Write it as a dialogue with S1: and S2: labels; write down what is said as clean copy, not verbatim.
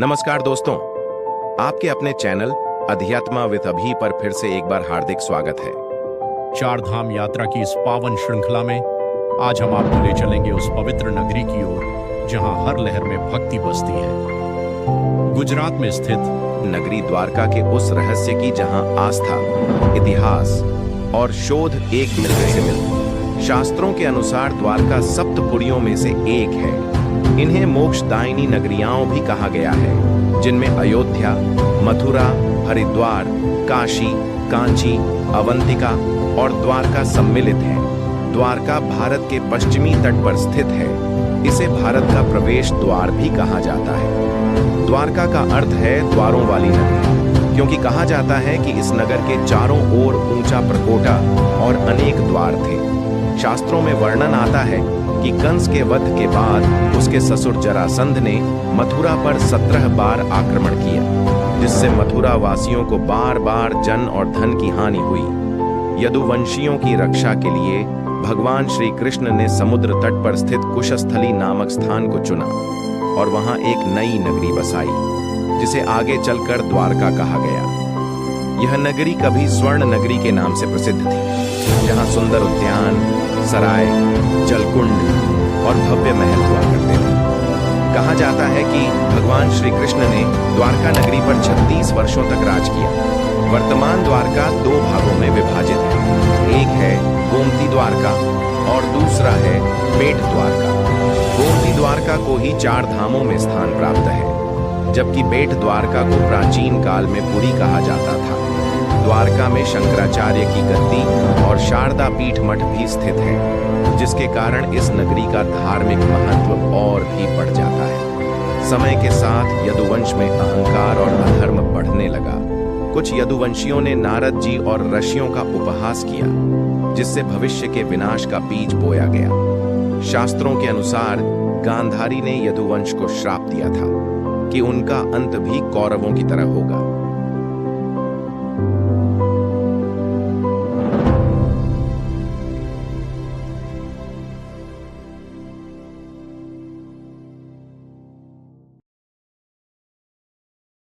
S1: नमस्कार दोस्तों, आपके अपने चैनल अध्यात्मा विद अभी पर फिर से एक बार हार्दिक स्वागत है।
S2: चार धाम यात्रा की इस पावन श्रृंखला में आज हम आपको ले चलेंगे उस पवित्र नगरी की ओर जहां हर लहर में भक्ति बसती है। गुजरात में स्थित
S1: नगरी द्वारका के उस रहस्य की जहां आस्था, इतिहास और शोध एक मिलने से मिलती। शास्त्रों के अनुसार द्वारका सप्तपुरियों में से एक है। इन्हें मोक्षदायिनी नगरियाओं भी कहा गया है, जिनमें अयोध्या, मथुरा, हरिद्वार, काशी, कांची, अवंतिका और द्वारका सम्मिलित हैं। द्वारका भारत के पश्चिमी तट पर स्थित है। इसे भारत का प्रवेश द्वार भी कहा जाता है। द्वारका का अर्थ है द्वारों वाली नगरी, क्योंकि कहा जाता है कि इस नगर के चारों ओर ऊंचा प्रकोटा और अनेक द्वार थे। शास्त्रों में वर्णन आता है कि कंस के वध के बाद उसके ससुर जरासंध ने मथुरा पर 17 बार आक्रमण किया, जिससे मथुरा वासियों को बार बार जन और धन की हानि हुई। यदुवंशियों की रक्षा के लिए भगवान श्री कृष्ण ने समुद्र तट पर स्थित कुशस्थली नामक स्थान को चुना और वहां एक नई नगरी बसाई, जिसे आगे चलकर द्वारका कहा गया। यह नगरी कभी स्वर्ण नगरी के नाम से प्रसिद्ध थी, जहां सुंदर उद्यान, सराय, जलकुंड और भव्य महल हुआ करते थे। कहा जाता है कि भगवान श्री कृष्ण ने द्वारका नगरी पर 36 वर्षों तक राज किया। वर्तमान द्वारका दो भागों में विभाजित है। एक है गोमती द्वारका और दूसरा है बेट द्वारका। गोमती द्वारका को ही चार धामों में स्थान प्राप्त है, जबकि बेट द्वारका को प्राचीन काल में पुरी कहा जाता था। द्वारका में शंकराचार्य की गद्दी और शारदा पीठ मठ भी स्थित है, जिसके कारण इस नगरी का धार्मिक महत्व और भी बढ़ जाता है। समय के साथ यदुवंश में अहंकार और अधर्म बढ़ने लगा। कुछ यदुवंशियों ने नारद जी और ऋषियों का उपहास किया, जिससे भविष्य के विनाश का बीज बोया गया। शास्त्रों के अनुसार गांधारी ने यदुवंश को श्राप दिया था कि उनका अंत भी कौरवों की तरह होगा।